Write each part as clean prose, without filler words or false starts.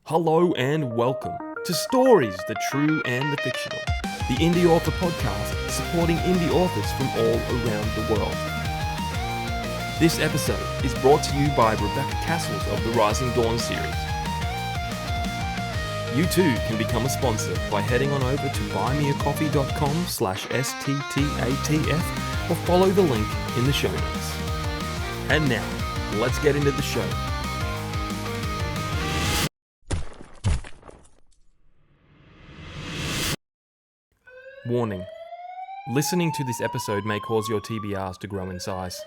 Hello and welcome to Stories, the True and the Fictional, the indie author podcast supporting indie authors from all around the world. This episode is brought to you by Rebecca Castles of the Rising Dawn series. You too can become a sponsor by heading on over to buymeacoffee.com/STTATF or follow the link in the show notes. And now, let's get into the show. Warning. Listening to this episode may cause your TBRs to grow in size.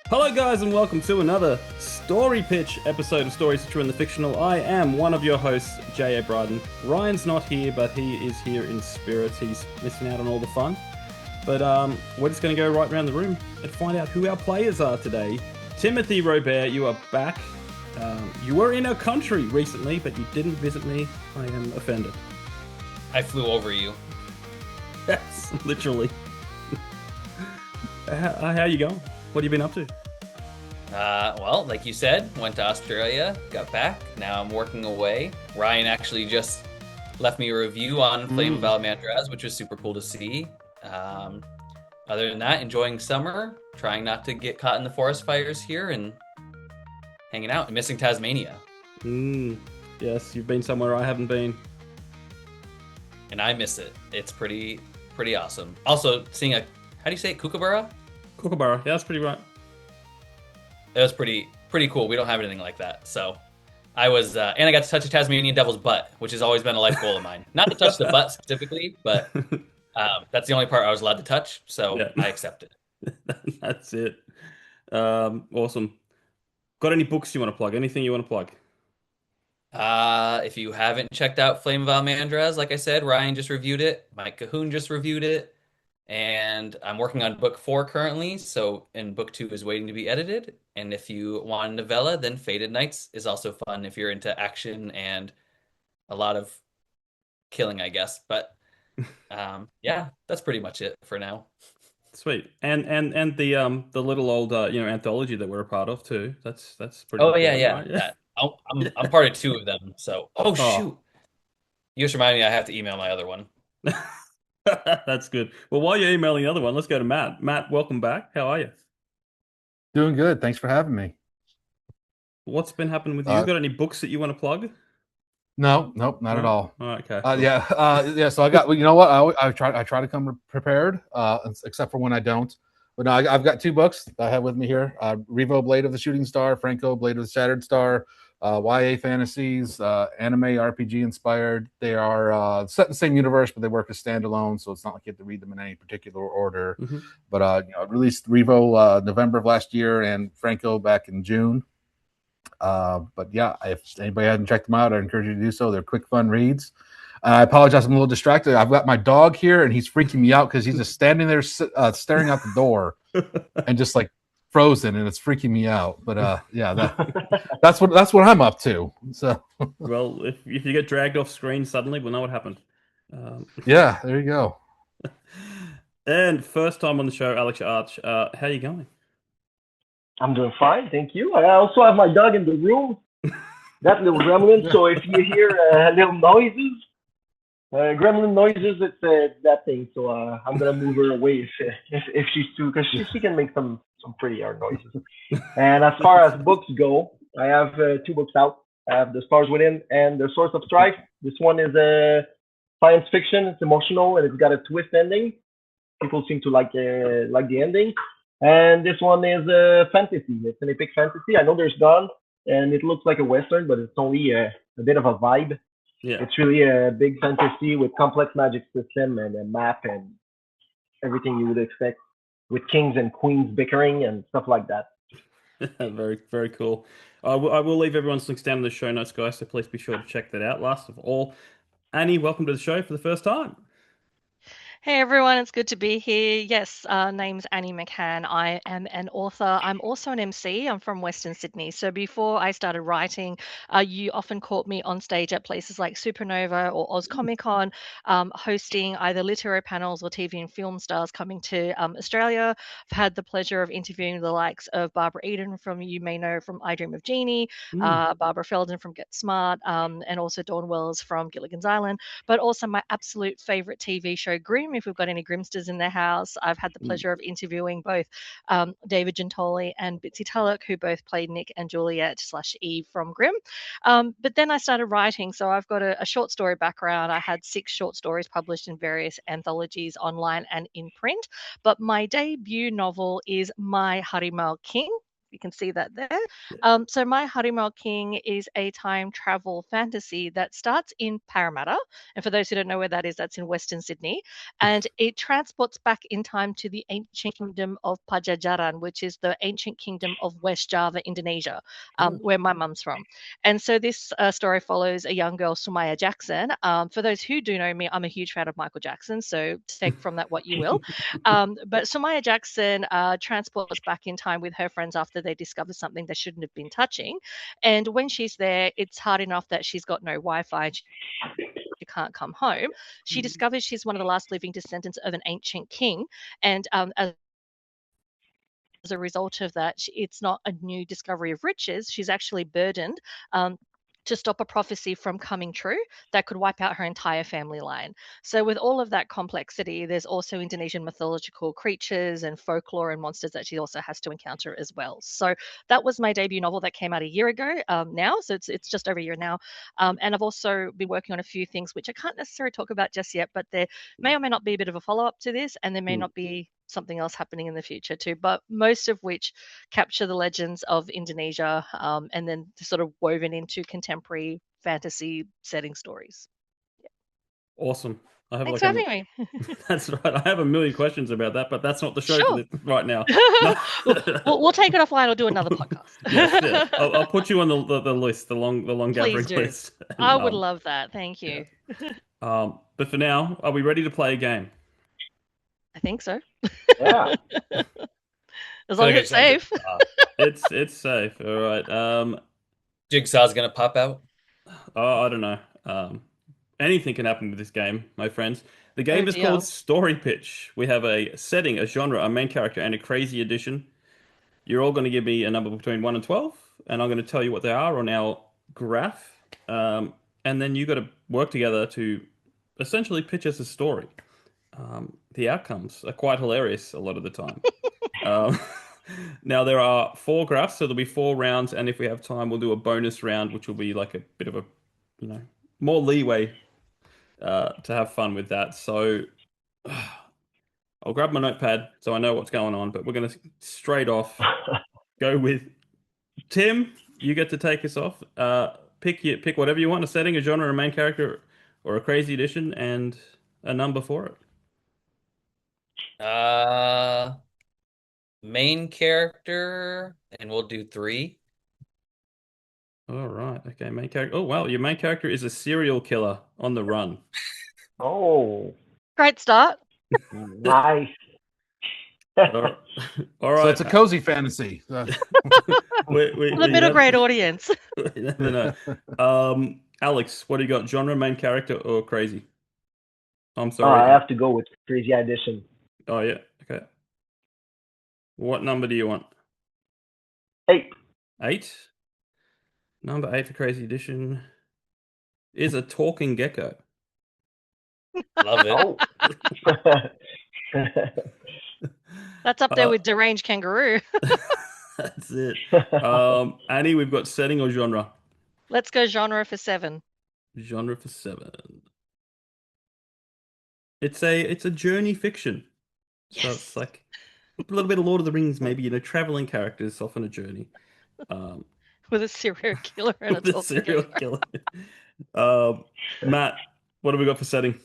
Hello guys and welcome to another story pitch episode of Stories the True and the Fictional. I am one of your hosts, J.A. Bryden. Ryan's not here, but he is here in spirit. He's missing out on all the fun. But we're just going to go right around the room and find out who our players are today. Timothy Robare, you are back. You were in our country recently, but you didn't visit me. I am offended. I flew over you. Yes, literally. How you going? What have you been up to? Well, like you said, went to Australia, got back. Now I'm working away. Ryan actually just left me a review on Flame of Almandraz, which was super cool to see. Other than that, enjoying summer, trying not to get caught in the forest fires here, and hanging out, missing Tasmania. Yes, you've been somewhere I haven't been. And I miss it. It's pretty awesome. Also, seeing how do you say it, Kookaburra? Kookaburra, yeah, that's pretty right. It was pretty cool. We don't have anything like that. So I was, and I got to touch a Tasmanian devil's butt, which has always been a life goal of mine. Not to touch the butt specifically, but that's the only part I was allowed to touch, so yeah. I accepted. That's it. Awesome. Got any books you want to plug? Anything you want to plug? If you haven't checked out Flame of Almandraz, like I said, Ryan just reviewed it. Mike Cahoon just reviewed it. And I'm working on book 4 currently. And book 2 is waiting to be edited. And if you want a novella, then Fated Nights is also fun if you're into action and a lot of killing, I guess. But yeah, that's pretty much it for now. Sweet. And the little old anthology that we're a part of too. That's pretty. Oh yeah. Right? Yeah. I'm part of 2 of them. So shoot. You just reminded me I have to email my other one. That's good. Well, while you're emailing the other one, let's go to Matt. Matt, welcome back. How are you? Doing good. Thanks for having me. What's been happening with you? Got any books that you want to plug? Nope, not at all. Oh, okay. Cool. Yeah. So I got. You know what? I try to come prepared, except for when I don't. But no, I've got 2 books I have with me here. Revo, Blade of the Shooting Star, Franco, Blade of the Shattered Star. YA fantasies, anime RPG inspired. They are set in the same universe, but they work as standalone, so it's not like you have to read them in any particular order. Mm-hmm. But I released Revo November of last year and Franco back in June. But yeah, if anybody hasn't checked them out, I encourage you to do so. They're quick, fun reads. I apologize, I'm a little distracted. I've got my dog here, and he's freaking me out because he's just standing there staring out the door and just like frozen, and it's freaking me out. But yeah, that's what I'm up to. So well, if you get dragged off screen suddenly, we'll know what happened. Yeah, there you go. And first time on the show, Alex Arch. How are you going? I'm doing fine, thank you. I also have my dog in the room, that little gremlin. So if you hear little noises, gremlin noises, it's that thing. So I'm gonna move her away if she's too, because she can make some pretty hard noises. And as far as books go, I have 2 books out. I have The Stars Within and The Source of Strife. This one is science fiction. It's emotional and it's got a twist ending. People seem to like the ending. And this one is fantasy. It's an epic fantasy. I know there's guns and it looks like a western, but it's only a bit of a vibe. Yeah. It's really a big fantasy with complex magic system and a map and everything you would expect, with kings and queens bickering and stuff like that. Very, very cool. I will leave everyone's links down in the show notes, guys, so please be sure to check that out. Last of all, Annie, welcome to the show for the first time. Hey everyone, it's good to be here. Yes, name's Annie McCann. I am an author. I'm also an MC. I'm from Western Sydney. So before I started writing, you often caught me on stage at places like Supernova or Oz Comic Con, hosting either literary panels or TV and film stars coming to Australia. I've had the pleasure of interviewing the likes of Barbara Eden from, you may know, from I Dream of Jeannie, Barbara Feldon from Get Smart, and also Dawn Wells from Gilligan's Island, but also my absolute favorite TV show, Grimm. If we've got any Grimsters in the house, I've had the pleasure of interviewing both David Gentoli and Bitsy Tulloch, who both played Nick and Juliet / Eve from Grimm. But then I started writing, so I've got a short story background. I had 6 short stories published in various anthologies online and in print. But my debut novel is My Harimau King. You can see that there. So My Harimau King is a time travel fantasy that starts in Parramatta. And for those who don't know where that is, that's in Western Sydney. And it transports back in time to the ancient kingdom of Pajajaran, which is the ancient kingdom of West Java, Indonesia, where my mum's from. And so this story follows a young girl, Sumaya Jackson. For those who do know me, I'm a huge fan of Michael Jackson, so take from that what you will. But Sumaya Jackson transports back in time with her friends after they discover something they shouldn't have been touching. And when she's there, it's hard enough that she's got no Wi-Fi. She can't come home. She discovers she's one of the last living descendants of an ancient king. And as a result of that, it's not a new discovery of riches. She's actually burdened to stop a prophecy from coming true that could wipe out her entire family line. So with all of that complexity, there's also Indonesian mythological creatures and folklore and monsters that she also has to encounter as well. So that was my debut novel that came out a year ago now. So it's just over a year now. And I've also been working on a few things which I can't necessarily talk about just yet, but there may or may not be a bit of a follow-up to this, and there may not be something else happening in the future too, but most of which capture the legends of Indonesia and then sort of woven into contemporary fantasy setting stories. Awesome. I have Thanks for having me. That's right. I have a million questions about that, but that's not the show for this right now. We'll take it offline or do another podcast. Yes. I'll put you on the list, the long gathering list. And, I would love that. Thank you. Yeah. But for now, are we ready to play a game? I think so. Yeah. As long as it's safe. It's safe. All right. Jigsaw's gonna pop out. Oh, I don't know. Anything can happen with this game, my friends. The game is called Story Pitch. We have a setting, a genre, a main character, and a crazy addition. You're all going to give me a number between 1 and 12, and I'm going to tell you what they are on our graph. And then you got to work together to essentially pitch us a story. The outcomes are quite hilarious a lot of the time. Now, there are 4 graphs, so there'll be 4 rounds, and if we have time, we'll do a bonus round, which will be like a bit of a, more leeway to have fun with that. So I'll grab my notepad so I know what's going on, but we're going to straight off go with Tim. You get to take us off. Pick whatever you want, a setting, a genre, a main character, or a crazy addition, and a number for it. Main character, and we'll do 3. All right. Okay, main character. Oh, wow. Your main character is a serial killer on the run. Oh. Great start. Nice. All right. So it's a cozy fantasy. For the middle grade audience. No. Alex, what do you got? Genre, main character, or crazy? I'm sorry. I have to go with crazy addition. Oh, yeah. Okay. What number do you want? 8. 8? Number 8 for crazy addition is a talking gecko. Love it. That's up there with deranged kangaroo. That's it. Annie, we've got setting or genre? Let's go genre for 7. Genre for 7. It's a journey fiction. Yes. So it's like a little bit of Lord of the Rings, maybe, traveling characters off on a journey. With a serial killer and a serial killer. Matt, what have we got for setting?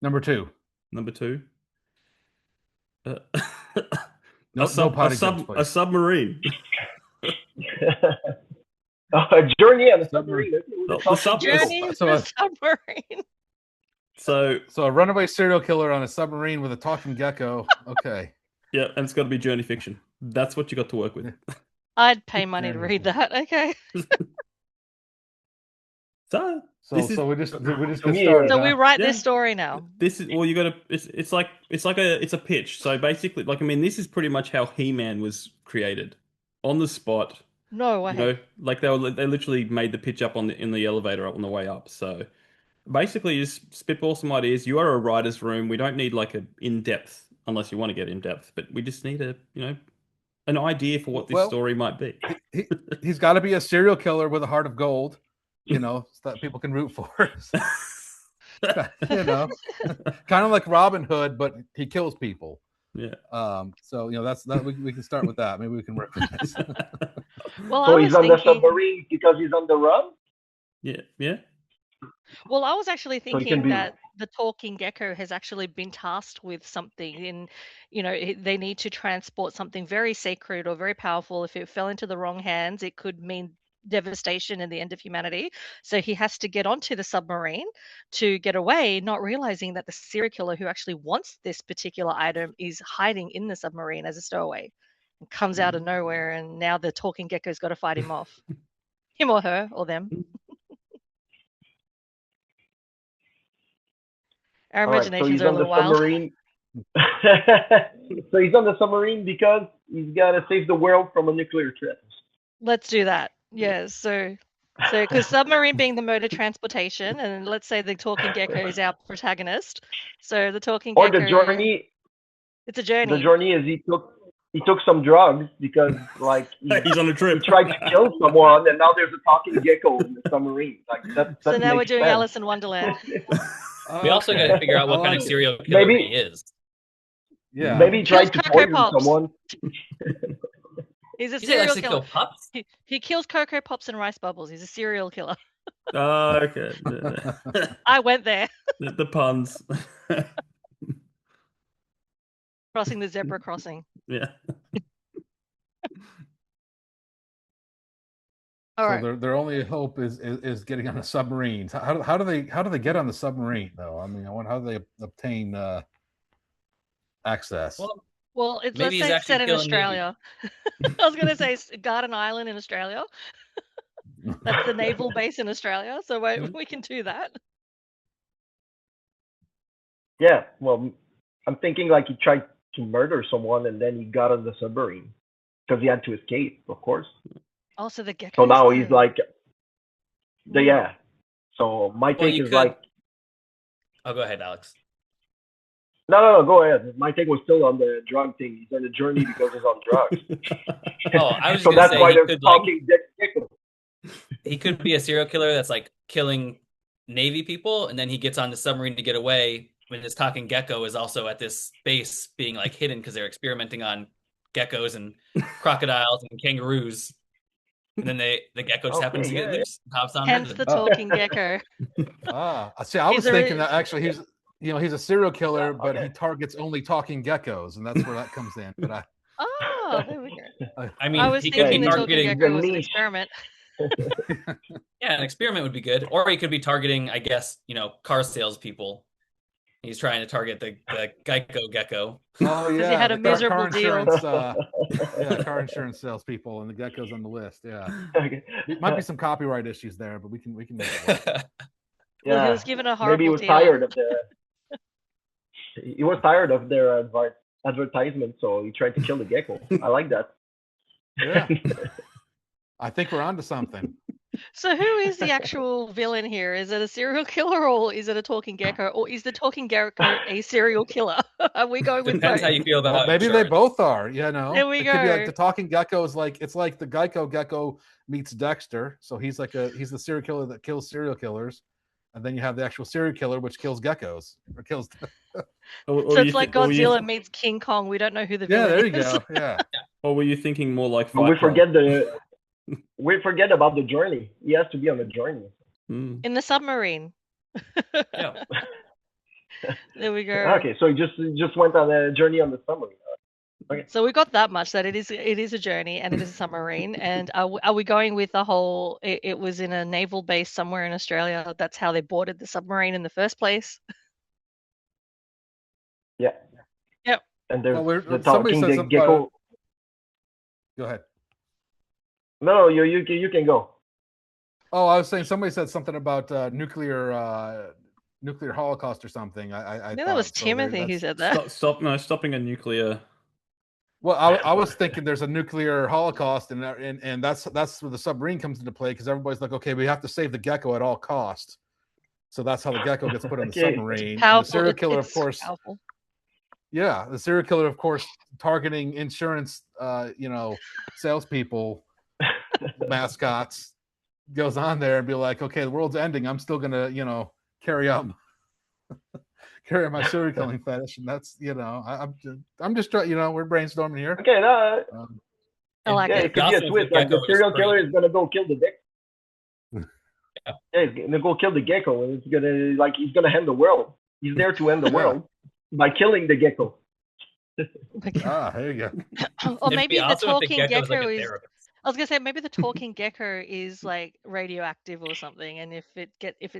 Number 2. Number 2. No potty jokes, please. A submarine. A journey on a submarine. Journey on a submarine. So a runaway serial killer on a submarine with a talking gecko. Okay. yeah, and it's got to be journey fiction. That's what you got to work with. I'd pay money to read that. Okay. So So this is we just To get me, started. So huh? we write Yeah. this story now. this is well, you got to. It's like it's a pitch. So basically, like I mean, this is pretty much how He-Man was created, on the spot. No way. You know, like they literally made the pitch up in the elevator on the way up. So basically, you just spitball some ideas. You are a writer's room. We don't need like a in depth, unless you want to get in depth. But we just need an idea for what this Well, story might be. He's got to be a serial killer with a heart of gold, so that people can root for. Kind of like Robin Hood, but he kills people. Yeah. So we can start with that. Maybe we can work with this. Well, So I he's was on the thinking. submarine because he's on the run. Yeah. Yeah. Well, I was actually So he can thinking be. that the talking gecko has actually been tasked with something, and they need to transport something very sacred or very powerful. If it fell into the wrong hands, it could mean devastation and the end of humanity. So he has to get onto the submarine to get away, not realizing that the serial killer who actually wants this particular item is hiding in the submarine as a stowaway, and comes out of nowhere, and now the talking gecko's got to fight him off, him or her or them. Our All right, so imaginations he's are a on the little wild. submarine. So he's on the submarine because he's got to save the world from a nuclear threat. Let's do that. Yeah. So because submarine being the mode of transportation, and let's say the talking gecko is our protagonist. So the talking Or gecko. the journey. It's a journey. The journey is he took some drugs because like He's on a he trip. tried to kill someone, and now there's a talking gecko in the submarine. Like that. So now we're makes doing sense. Alice in Wonderland. We also got to figure out what I kind like of it. serial killer Maybe- he is. Yeah. Maybe he Kills tried to Cocoa poison Pops. someone. He's a He likes serial to killer. kill pups. He kills Cocoa Pops and Rice Bubbles. He's a serial killer. Oh, okay. I went there, The puns. crossing the zebra crossing. Yeah. All So right. their only hope is getting on a submarine. How do they get on the submarine though? I mean, I wonder how do they obtain access. Well, Well, let's maybe he's say it's set actually in killing Navy. Australia. I was going to say it's Garden Island in Australia. That's the naval base in Australia. So we can do that. Yeah. Well, I'm thinking like he tried to murder someone and then he got on the submarine because he had to escape, of course. Also, the gecko. So now he's like, yeah. So my Well, take you is could- like, Oh, go ahead, Alex. no, go ahead. My take was still on the drug thing. He's on a journey because he's on drugs. Oh, I was So gonna that's say why he they're could, like, talking gecko. he could be a serial killer that's like killing Navy people, and then he gets on the submarine to get away. When his talking gecko is also at this base being like hidden because they're experimenting on geckos and crocodiles and kangaroos. And then the gecko just happens to get yeah. loose and hops on Hence with the them. talking gecko. See, I was He's a- thinking that actually he's a serial killer, but okay. he targets only talking geckos, and that's where that comes in. But Oh, there we go. I mean, I was he could thinking be the talking targeting. gecko was an niche. experiment. Yeah, an experiment would be good. Or he could be targeting, I guess, car salespeople. He's trying to target the Geico gecko. oh he yeah, had a the car miserable deal. insurance, car insurance salespeople, and the geckos on the list. Yeah, Okay. it might be some copyright issues there, but we can make it work. Well, Yeah. he was given a horrible Maybe he was deal. tired of their advertisement, so he tried to kill the gecko. I like that. Yeah, I think we're onto something. So who is the actual villain here? Is it a serial killer or is it a talking gecko? Or is the talking gecko a serial killer? Are we going with Depends both? how you feel about Well, maybe they insurance. both are. There we It could be like go. the talking gecko is like it's like the Geico gecko meets Dexter. So he's the serial killer that kills serial killers, and then you have the actual serial killer which kills geckos or kills. So it's like Godzilla meets King Kong. We don't know who the Yeah, villain there you is. go. Yeah. Or were you thinking more like But we Fight Club? forget about the journey. He has to be on the journey. Mm. In the submarine. Yeah. There we go. Okay, so he just went on a journey on the submarine. So we got that much that it is a journey and it is a submarine. And are we going with the whole? It was in a naval base somewhere in Australia. That's how they boarded the submarine in the first place. And there's Well, the somebody talking said something gecko. about- Go ahead. No, you can go. Oh, I was saying somebody said something about nuclear holocaust or something. I that was thought. So Timothy who said that. Stopping a nuclear. Well, I was thinking there's a nuclear holocaust, and that's where the submarine comes into play, because everybody's like, okay, we have to save the gecko at all costs. So that's how the gecko gets put on the Okay. submarine. And the Powerful. serial killer, of It's course, powerful. yeah, the serial killer, of course, targeting insurance, salespeople, mascots, goes on there and be like, okay, the world's ending. I'm still gonna, carry out my serial killing fetish, and that's, I'm just trying. We're brainstorming here. Okay, no, I like yeah, it. it could be a Gossip twist. with Like the gecko serial is killer great. is gonna go kill the gecko. Yeah, he's gonna go kill the gecko, and he's gonna end the world. He's there to end the world by killing the gecko. There you go. Or It'd maybe be the awesome if the talking gecko was like gecko a is. therapist. I was gonna say maybe the talking gecko is like radioactive or something, and if it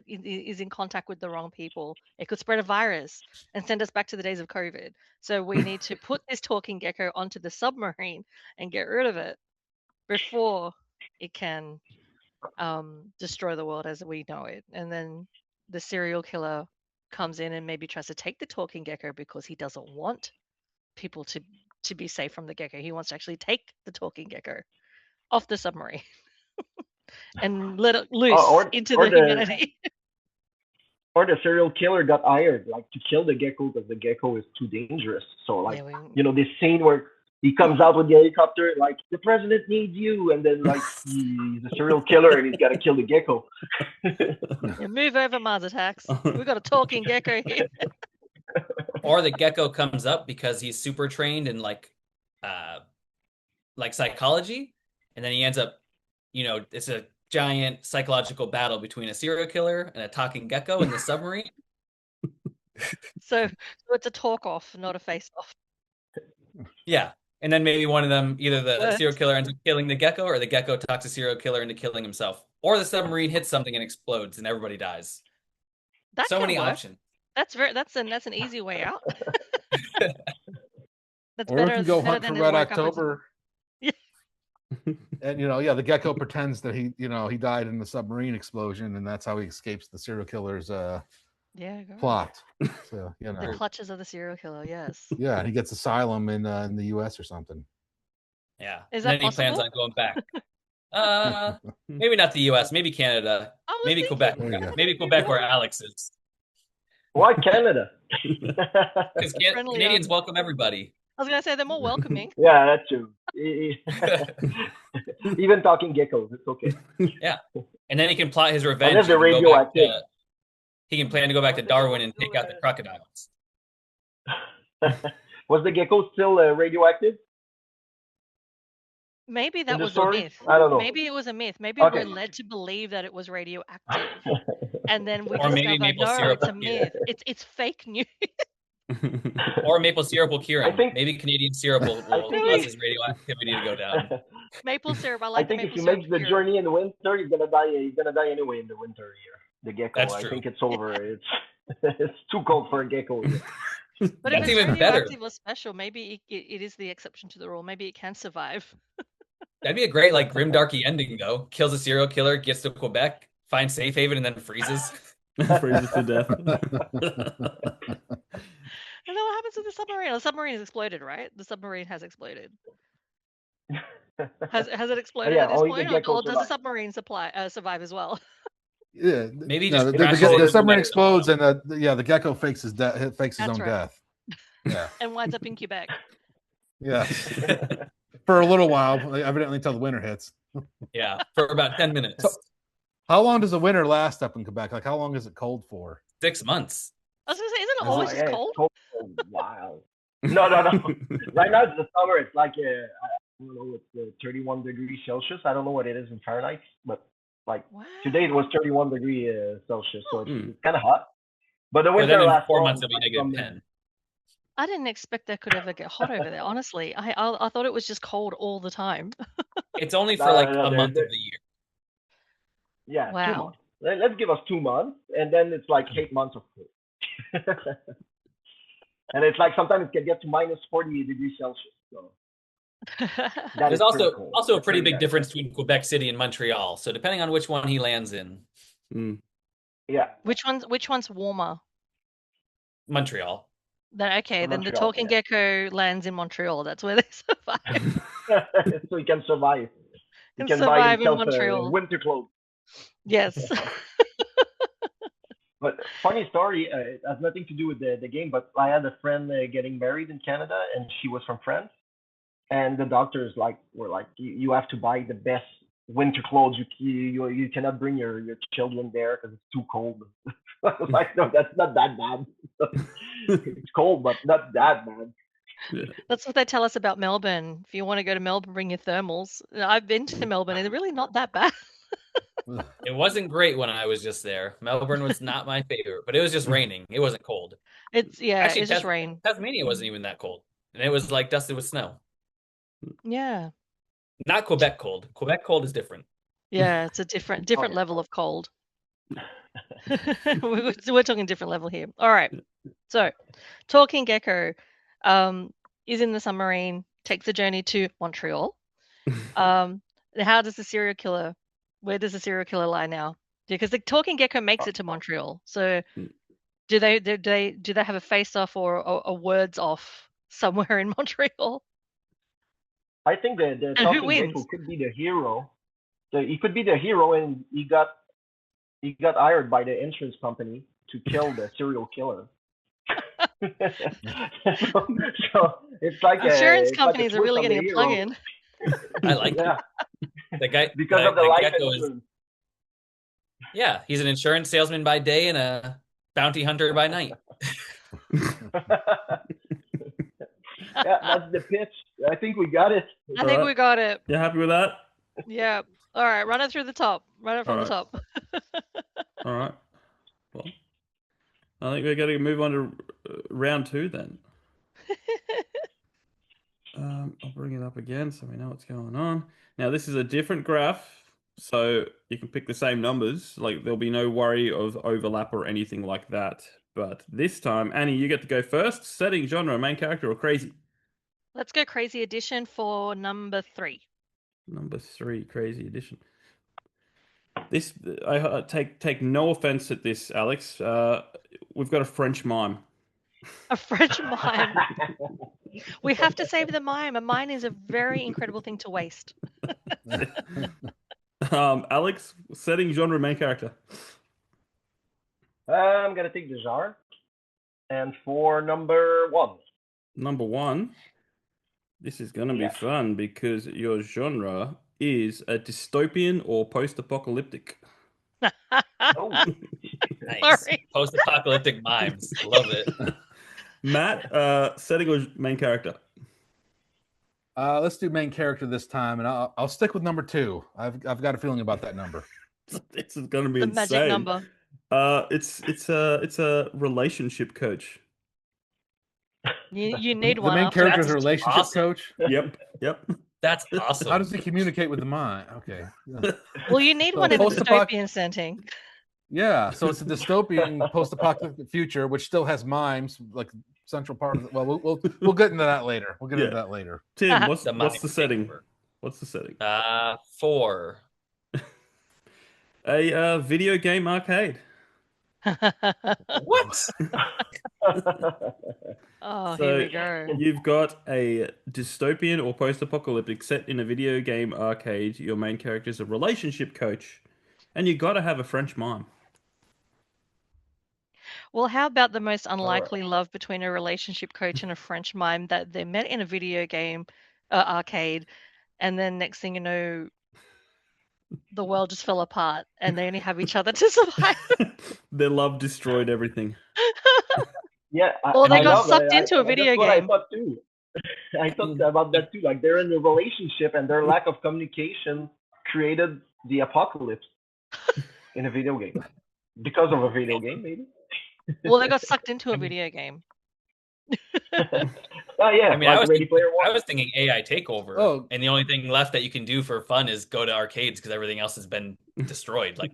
is in contact with the wrong people, it could spread a virus and send us back to the days of COVID. So we need to put this talking gecko onto the submarine and get rid of it before it can destroy the world as we know it. And then the serial killer comes in and maybe tries to take the talking gecko because he doesn't want people to be safe from the gecko. He wants to actually take the talking gecko off the submarine and let it loose into the humanity. Or the serial killer got hired, like, to kill the gecko because the gecko is too dangerous. So, like, this scene where he comes out with the helicopter, like, the president needs you, and then, like, he's a serial killer and he's got to kill the gecko. Move over, Mars Attacks. We've got a talking gecko here. Or the gecko comes up because he's super trained in like psychology, and then he ends up, it's a giant psychological battle between a serial killer and a talking gecko in the submarine. So it's a talk off, not a face off. Yeah. And then maybe one of them, either the serial killer ends up killing the gecko, or the gecko talks the serial killer into killing himself, or the submarine hits something and explodes and everybody dies. That so can many work. options. That's an easy way out. That's or better. we can go better hunt for than Red work up as- October. And the gecko pretends that he died in the submarine explosion, and that's how he escapes the serial killer's plot. So the clutches of the serial killer. Yes. Yeah, and he gets asylum in the U.S. or something. Yeah. Is and that then possible? he plans on going back. Maybe not the U.S. Maybe Canada. Maybe Quebec. Maybe Quebec, where Alex is. Why Canada? Because Canadians welcome everybody. I was gonna say they're more welcoming. Yeah, that's true. Even talking geckos, it's okay. Yeah, and then he can plot his revenge. Unless they're radioactive. He can plan to go back to Darwin and take out the crocodiles. Was the gecko still radioactive? Maybe that was story? a myth. I don't know. Maybe it was a myth. Maybe Okay. we're led to believe that it was radioactive, and then we Or maybe discover maple no, syrup it's a will cure myth. It's fake news. Or maple syrup will cure him. I think- Maybe Canadian syrup will cause his radioactivity to go down. Maple syrup. I I like. think the if maple he syrup makes the cure. journey in the winter, he's gonna die. He's gonna die anyway in the winter here. The gecko. That's I true. think it's over. It's too cold for a gecko. But if That's it's even better. radioactive or special, maybe it is the exception to the rule. Maybe it can survive. That'd be a great grimdarky ending though. Kills a serial killer, gets to Quebec, finds safe haven, and then freezes. Freezes to death. And then what happens to the submarine? The submarine has exploded, right? The submarine has exploded. Has it exploded Yeah, at this only the point, gecko or does the survived. submarine survive as well? Yeah, Maybe no, just the crashes the into submarine Quebec explodes, somehow. and the gecko fakes his death. Fakes his That's own right. death. Yeah, And winds up in Quebec. yeah. For a little while, evidently until the winter hits. Yeah, for about 10 minutes. So- How long does the winter last up in Quebec? Like, how long is it cold for? 6 months. I was gonna say, isn't it Is always it- just It's cold? cold for a while. No. Right now it's the summer. It's like I don't know, it's 31 degrees Celsius. I don't know what it is in Fahrenheit, but like Wow. today it was 31 degrees Celsius, so it's, Hmm. it's kind of hot. But the But winter then in lasts 4 long, months it'll be like, negative from- 10. I didn't expect that could ever get hot over there. Honestly, I thought it was just cold all the time. It's only for No, like no, a there- month there- of the year. Yeah, Wow. 2 months. Let's give us 2 months, and then it's like 8 months of cold. And it's like sometimes it can get to minus 40 degrees Celsius. So that There's is pretty also cool. also a It's pretty really big nice. difference between Quebec City and Montreal. So depending on which one he lands in, Yeah. Which one's warmer? Montreal. Then the Montreal, talking yeah. gecko lands in Montreal. That's where they survive. So he can survive. He Can can buy survive in himself Montreal. winter clothes. Yes. But funny story, it has nothing to do with the game, but I had a friend getting married in Canada, and she was from France. And the doctors were like, you have to buy the best winter clothes. You cannot bring your children there because it's too cold. I was like, no, that's not that bad. It's cold, but not that bad. That's what they tell us about Melbourne. If you want to go to Melbourne, bring your thermals. I've been to Melbourne, and they're really not that bad. It wasn't great when I was just there. Melbourne was not my favorite, but it was just raining. It wasn't cold. Actually, it's just rain. Tasmania wasn't even that cold, and it was like dusted with snow. Yeah. Not Quebec cold. Quebec cold is different. Yeah, it's a different level of cold. We're talking different level here. All right. So, talking gecko is in the submarine, takes a journey to Montreal. How does the serial killer? Where does the serial killer lie now? Because the talking gecko makes it to Montreal. So, do they have a face-off or a words off somewhere in Montreal? I think the talking gecko could be the hero. So he could be the hero, and he got hired by the insurance company to kill the serial killer. so it's like insurance companies are really getting a plug in. I like yeah. The guy because of the life insurance. Yeah, he's an insurance salesman by day and a bounty hunter by night. Yeah, that's the pitch. I think we got it. I think we got it. You happy with that? Yeah. All right, run it through the top. Run it from the top. All right. Well, I think we're going to move on to round 2 then. I'll bring it up again so we know what's going on. Now, this is a different graph, so you can pick the same numbers. Like, there'll be no worry of overlap or anything like that. But this time, Annie, you get to go first. Setting, genre, main character, or crazy? Let's go crazy edition for number 3. Number 3, crazy edition. This, I take no offense at this, Alex. We've got a French mime. A French mime. We have to save the mime. A mime is a very incredible thing to waste. Alex, setting, genre, main character. I'm gonna take the genre, and for number 1. Number 1. This is gonna be fun because your genre is a dystopian or post-apocalyptic. Oh, nice. Sorry. Post-apocalyptic mimes. Love it. Matt, setting or main character? Let's do main character this time, and I'll stick with number 2. I've got a feeling about that number. This is gonna be The insane. magic number. It's a relationship coach. You need The one. main after character is that. a relationship awesome. coach. Yep. That's awesome. How does he communicate with the mind? Okay. Yeah. Well, you need So one in the post-apoc- dystopian setting. Yeah, so it's a dystopian post-apocalyptic future, which still has mimes, like central part of it. Well, we'll get into that later. We'll get into that later. Tim, what's the mime setting? takeover. What's the setting? 4. A video game arcade. What? Oh, So here we go. you've got a dystopian or post-apocalyptic set in a video game arcade. Your main character is a relationship coach, and you got to have a French mime. Well, how about the most unlikely love between a relationship coach and a French mime that they met in a video game arcade, and then next thing you know, the world just fell apart and they only have each other to survive. Their love destroyed everything. yeah. Or they I got love sucked that. into a video that's what game. I thought too. I thought about that too. Like they're in a relationship, and their lack of communication created the apocalypse in a video game because of a video game, maybe. Well, they got sucked into a video game. Oh yeah, I mean, like Ready Player One. I was thinking AI takeover, Oh. and the only thing left that you can do for fun is go to arcades because everything else has been destroyed, like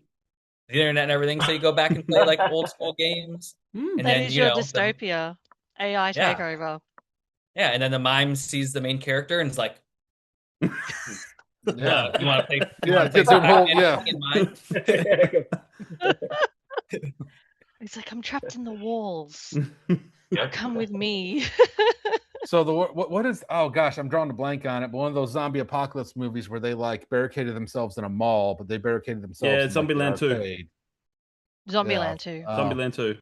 the internet and everything. So you go back and play like old school games. Mm. And That then, is you your know, dystopia. AI Yeah. takeover. Yeah, and then the mime sees the main character and is like, Yeah. you want to play? You Yeah, want to play it's their some whole- Batman yeah. in mime? He's like, I'm trapped in the walls. Come with me. So what is? Oh gosh, I'm drawing a blank on it. But one of those zombie apocalypse movies where they like barricaded themselves in a mall, but they barricaded themselves. Yeah, in, like, the Zombieland 2. arcade. Zombieland 2. Zombieland 2.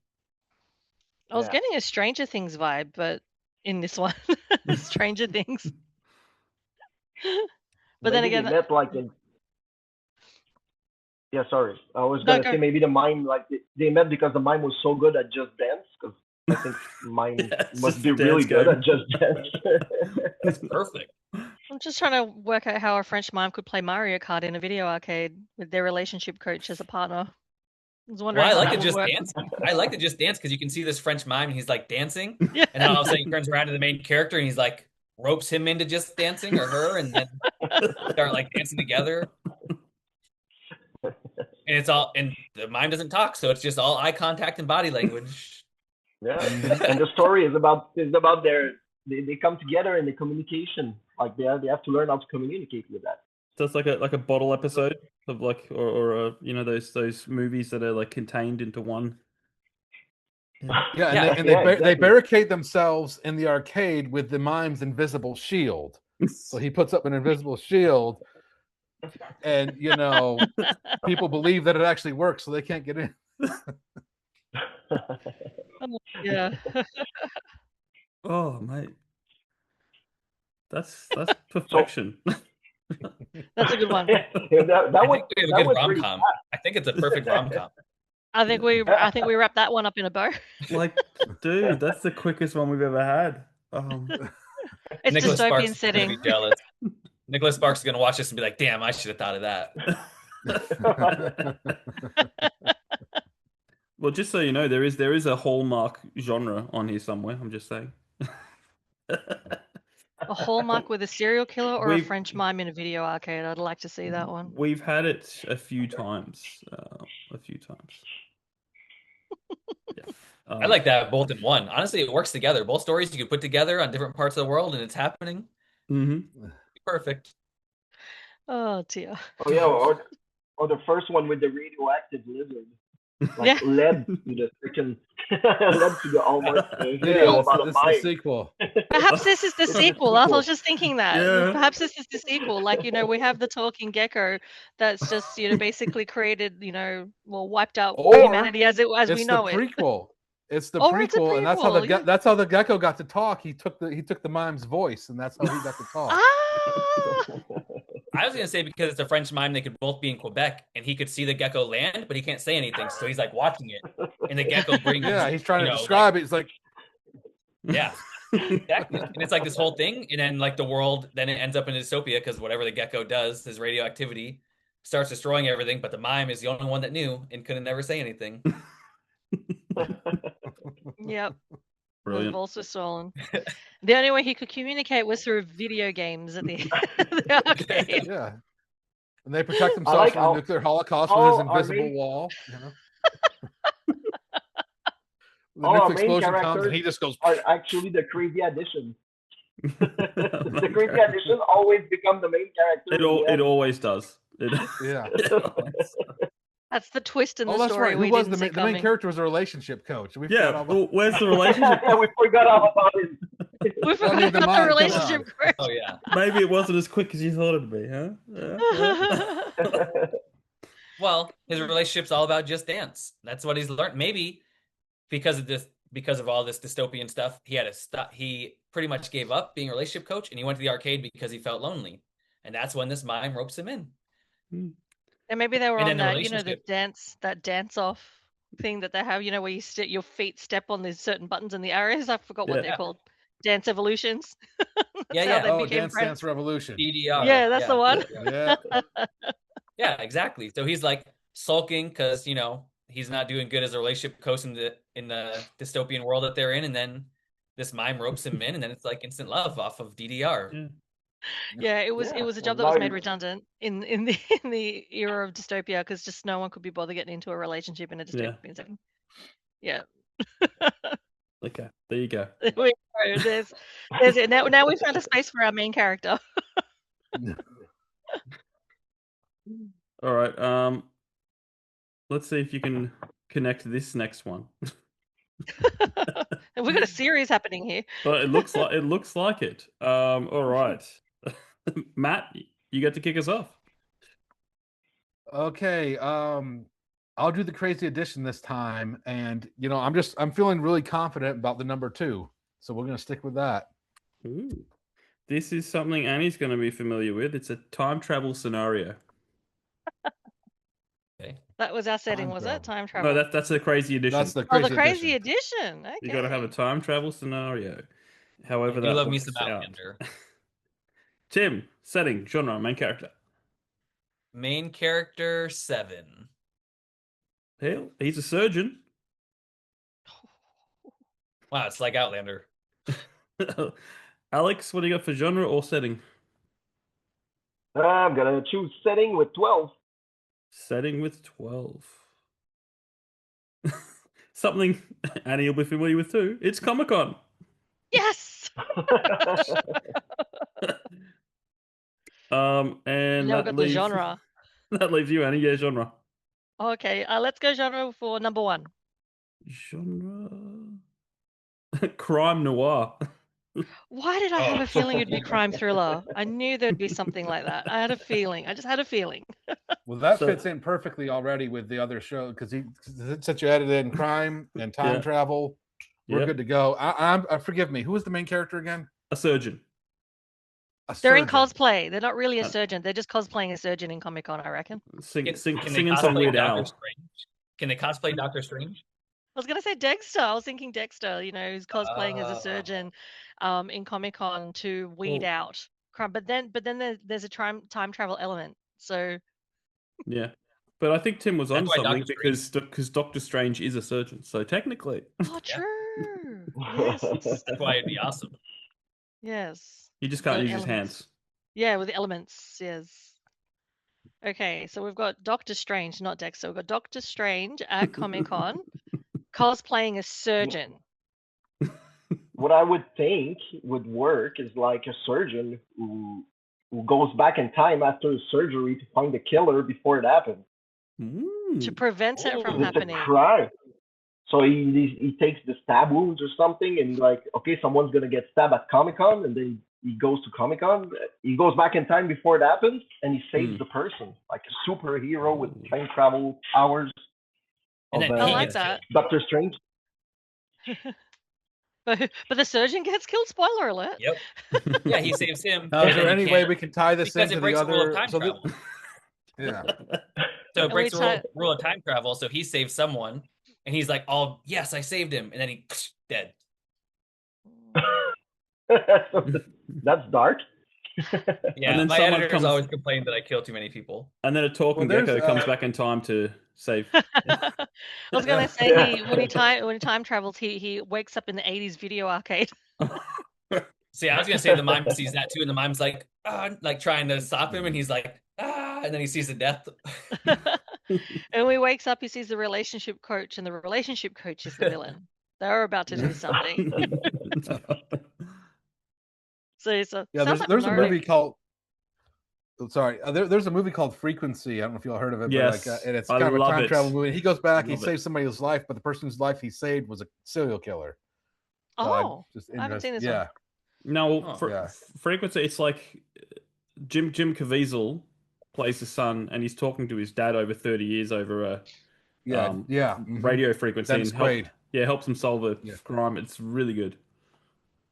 I was Yeah. getting a Stranger Things vibe, but in this one, Stranger Things. But then Maybe again, they met like in. Yeah, sorry. I was No, gonna go. say maybe the mime like they met because the mime was so good at Just Dance. Because I think mime it's must just be a really dance good game. at Just Dance. It's perfect. I'm just trying to work out how a French mime could play Mario Kart in a video arcade with their relationship coach as a partner. I was wondering Well, I how like that to would just work. dance. I like to just dance because you can see this French mime and he's like dancing, Yeah. and then all of a sudden he turns around to the main character and he's like ropes him into just dancing or her, and then start like dancing together. And it's all, and the mime doesn't talk, so it's just all eye contact and body language. Yeah, and the story is about their they come together in the communication. Like they have to learn how to communicate with that. So it's like a bottle episode of like or you know those movies that are like contained into one. Yeah, Yeah, and yeah, they exactly. barricade themselves in the arcade with the mime's invisible shield. So he puts up an invisible shield, and people believe that it actually works, so they can't get in. Yeah. Oh mate, that's perfection. That's a good one. that I was think we have a that good was rom pretty com. I think it's a perfect rom com. I think we wrap that one up in a bow. Like, dude, that's the quickest one we've ever had. It's Nicholas dystopian Sparks is setting. gonna be jealous. Nicholas Sparks is gonna watch this and be like, "Damn, I should have thought of that." Well, just so you know, there is a Hallmark genre on here somewhere. I'm just saying. A Hallmark with a serial killer or a We've- French mime in a video arcade. I'd like to see that one. We've had it a few times. Yeah. I like that both in one. Honestly, it works together. Both stories you can put together on different parts of the world, and it's happening. Mm-hmm. Perfect. Oh dear. Oh yeah, or the first one with the radioactive lizard. Like Yeah. led to the freaking led to the almost video Yeah, about a it's the mime. sequel. Perhaps this is the sequel. I was just thinking that. Yeah. Perhaps this is the sequel. Like, we have the talking gecko that's just, basically created, wiped out Or humanity as we It's know the it. prequel. It's the Or it's a prequel, and that's how prequel, yeah. that's how the gecko got to talk. He took the mime's voice, and that's how he got to talk. Ah! I was gonna say because it's a French mime, they could both be in Quebec, and he could see the gecko land, but he can't say anything, so he's like watching it, and the gecko brings. Yeah, he's trying to like- describe it. He's like, Yeah, exactly. And it's like this whole thing, and then like the world, then it ends up in dystopia because whatever the gecko does, his radioactivity starts destroying everything. But the mime is the only one that knew and couldn't never say anything. Yep. Those Brilliant. vaults were stolen. The only way he could communicate was through video games at the, the arcade. yeah. And they protect themselves like from how- the nuclear holocaust all with his our invisible main- wall. The All our nuclear main explosion comes, and characters he just goes. are actually the crazy addition. Oh my The crazy God. addition always become the main character. It always does. Yeah. That's the twist in the Oh, that's story right. we Who was didn't the see main, the main coming. character? Was a relationship coach. We forgot Yeah. all about- Well, where's the relationship? We forgot all about it. We forgot the about the mime, come relationship on. group. Oh yeah. Maybe it wasn't as quick as you thought it'd be, huh? Yeah. Well, his relationship's all about just dance. That's what he's learned. Maybe because of all this dystopian stuff, he had to stop. He pretty much gave up being a relationship coach, and he went to the arcade because he felt lonely. And that's when this mime ropes him in. And maybe they were And on then the that dance off thing that they have, where you your feet step on these certain buttons and the arrows. I forgot what Yeah. they're called. Dance evolutions. Yeah, how yeah. they Oh, became Dance friends. Dance Revolution. DDR. Yeah, that's the one. Yeah. Yeah, exactly. So he's like sulking because he's not doing good as a relationship coach in the dystopian world that they're in, and then this mime ropes him in, and then it's like instant love off of DDR. Yeah. Yeah, it was Yeah, a job that well, was now made you- redundant in the era of dystopia because just no one could be bothered getting into a relationship in a dystopian setting. Yeah. Okay, there you go. There we go. There's it. Now we found a space for our main character. All right. Let's see if you can connect this next one. We've got a series happening here. But it looks like it. All right. Matt, you get to kick us off. Okay. I'll do the crazy addition this time, and I'm feeling really confident about the number 2, so we're gonna stick with that. Ooh. This is something Annie's going to be familiar with. It's a time travel scenario. Okay. That was our setting, Time was travel. it? Time travel. No, that's the crazy edition. That's the the crazy crazy addition. edition. Okay. You got to have a time travel scenario. However, I do that love me works some out. Outlander. Tim, setting, genre, main character. Main character 7. Hell, he's a surgeon. Wow, it's like Outlander. Alex, what do you got for genre or setting? I'm gonna choose setting with 12. Setting with 12. Something Annie will be familiar with too. It's Comic-Con. Yes. And Now we've that got the leaves genre. that leaves you, Annie. Yeah, genre. Okay, let's go genre for number 1. Genre. Crime noir. Why did I have a feeling it'd be crime thriller? I knew there'd be something like that. I had a feeling. I just had a feeling. Well, that So- fits in perfectly already with the other show because since you added in crime and time Yeah. travel, we're Yep. good to go. I forgive me. Who was the main character again? A surgeon. A They're in surgeon. cosplay. They're not really a Uh, surgeon. They're just cosplaying a surgeon in Comic Con, I reckon. Can Singing they some cosplay Weird Doctor Al. Strange? Can they cosplay Doctor Strange? I was going to say Dexter. I was thinking Dexter, who's cosplaying as a surgeon in Comic Con to weed Well- out crime. But then there's a time travel element. So Yeah. But I think Tim was on That's why something Doctor because Doctor Strange is a surgeon. So technically, oh, Yeah. true. Yes. That's why it'd be awesome. Yes. he just can't The use his elements. hands. Yeah, with the elements. Yes. Okay, so we've got Doctor Strange, not Dexter. We've got Doctor Strange at Comic Con cosplaying a surgeon. What I would think would work is like a surgeon who goes back in time after his surgery to find the killer before it happened. To prevent it from It's happening. a crime. So he takes the stab wounds or something, and like, okay, someone's gonna get stabbed at Comic-Con, and then he goes to Comic-Con. He goes back in time before it happens, and he saves the person, like a superhero with time travel powers. And of, then I he like gets that. Doctor Strange. But the surgeon gets killed. Spoiler alert. Yep. Yeah, he saves him. Now, is and there then he any way can't- we can tie this because into it the breaks the rule of other? time So travel. yeah. So it And breaks we the rule of time travel. So he saves someone, and he's like, "Oh, yes, I saved him," and then he dead. That's dark. Yeah, then my someone editors comes- always complain that I kill too many people. And then a talking Well, there's, gecko comes back in time to save. I was gonna say when he time travels, he wakes up in the 80s video arcade. See, I was gonna say the mime sees that too, and the mime's like trying to stop him, and he's like, and then he sees the death. And when he wakes up, he sees the relationship coach, and the relationship coach is the villain. They're about to do something. So Yeah, sounds there's like there's a Minority. movie called. Sorry, there's a movie called Frequency. I don't know if y'all heard of it. Yes, but and it's I kind of a love time it. travel movie. He goes back, he Love it. saves somebody's life, but the person's life he saved was a serial killer. So Oh, just I haven't seen this yeah. one. No, Oh. Yeah. frequency. It's like Jim Caviezel plays the son, and he's talking to his dad over 30 years over a Yeah, yeah. mhm. radio frequency, Dennis and Quaid. helps him solve a Yeah. crime. It's really good.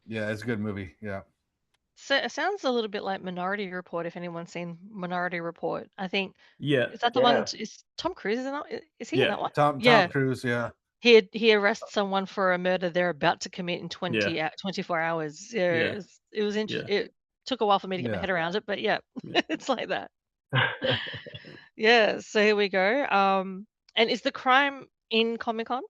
Yeah, it's a good movie. Yeah. So it sounds a little bit like Minority Report. If anyone's seen Minority Report, I think Yeah, is that the Yeah. one? Is Tom Cruise in that? Is he Yeah. in that one? Tom Yeah. Cruise. Yeah. He arrests someone for a murder they're about to commit in 24 hours. Yeah, Yeah. it was interesting. It took a while for me to get my Yeah. head around it, but yeah, Yeah. it's like that. Yeah, so here we go. And is the crime in Comic Con?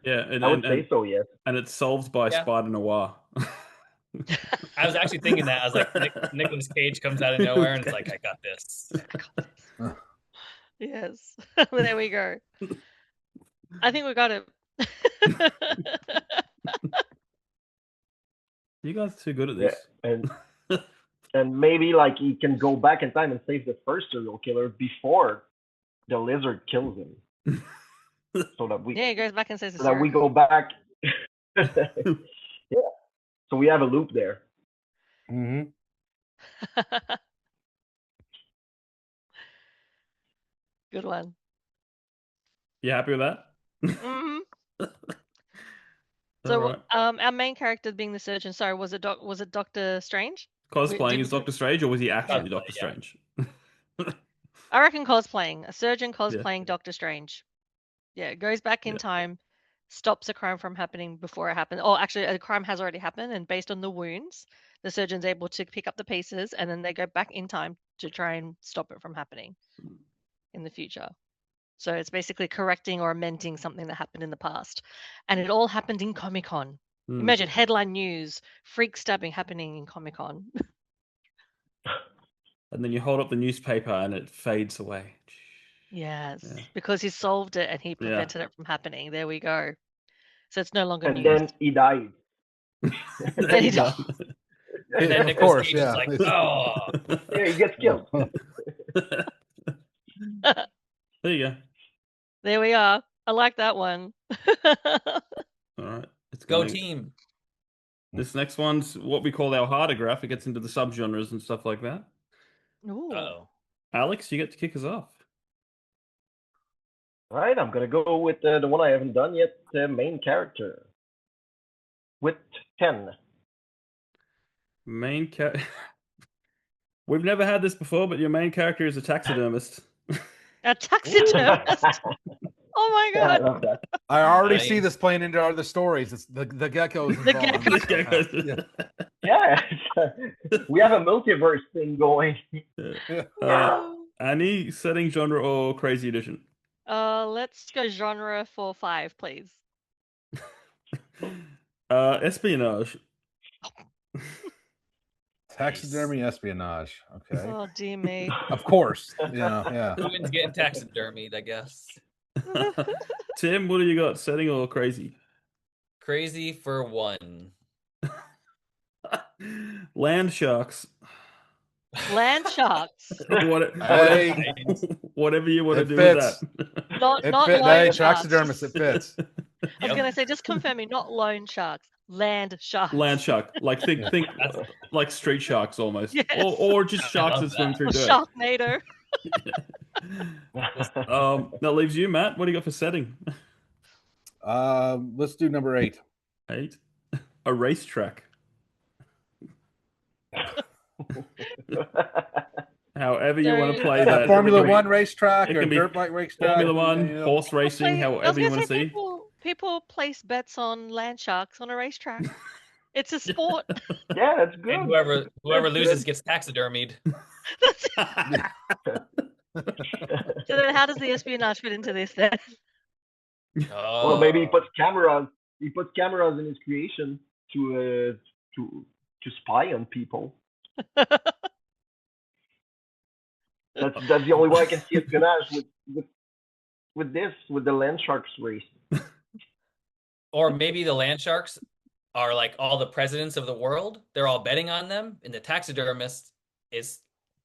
yeah, I would say so, yes. and it's solved by Yeah. Spider Noir. I was actually thinking that. I was like, Nicolas Cage comes out of nowhere, and it's like, I got this. Yes, there we go. I think we got it. You guys are too good at Yeah, this. and maybe like he can go back in time and save the first serial killer before the lizard kills him, so that we Yeah, he goes back and says the so that we serial go back. Yeah, so we have a loop there. Mm-hmm. killer. Good one. You happy with that? hmm All So, right. our main character being the surgeon. Sorry, was it Doctor Strange? Cosplaying as did- Doctor Strange, or was he actually Cosplay, Doctor yeah. Strange? I reckon cosplaying. A surgeon cosplaying Doctor Strange. Yeah, it goes back in Yeah. time, stops a crime from happening before it happened. Oh, actually, a crime has already happened, and based on the wounds, the surgeon's able to pick up the pieces, and then they go back in time to try and stop it from happening in the future. So it's basically correcting or amending something that happened in the past. And it all happened in Comic-Con. Hmm. Imagine headline news, freak stabbing happening in Comic-Con. And then you hold up the newspaper and it fades away. Yes, Yeah. because he solved it and he prevented it from happening. There we go. So it's no longer And news. then he died. Then he died. And then Of Nicolas course, Cage is yeah. like, oh, Yeah, he gets killed. There you go. There we are. I like that one. All right. It's go gonna- team. This next one's what we call our harder graph. It gets into the subgenres and stuff like that. Ooh. Oh, Alex, you get to kick us off. All right, I'm gonna go with the one I haven't done yet, the main character. With 10. Main character. We've never had this before, but your main character is a taxidermist. A taxidermist. Oh my Yeah, I god. love that. I already Nice. see this playing into other stories. It's the geckos. The involved. Yeah, we have a multiverse thing going. Annie, setting, genre, or crazy edition? Let's go genre for 5, please. Espionage. Taxidermy espionage. Okay. Oh dear me. Of course. Yeah. Women's getting taxidermied, I guess. Tim, what do you got? Setting or crazy? Crazy for 1. Land sharks. Land sharks. Hey, Whatever you want to It do fits. with that. Not it not fit. loan Hey, sharks. taxidermist, it fits. I was gonna say, just confirming, not loan sharks, land sharks. Land shark. Like think like street sharks almost. Yes. Or just sharks love that swim that. through Or dirt. Sharknado. That leaves you, Matt. What do you got for setting? Let's do number 8. 8. A racetrack. However you want to play that. Formula One racetrack It or can be dirt bike racetrack. Formula One, you know. horse racing, I was however you gonna want to say, see. people place bets on land sharks on a racetrack. It's a sport. Yeah, that's good. And whoever That's loses good. gets taxidermied. So then how does the espionage fit into this then? Oh, Well, maybe he puts cameras. He puts cameras in his creation to spy on people. That's the only way I can see espionage with the land sharks race. Or maybe the land sharks are like all the presidents of the world. They're all betting on them, and the taxidermist is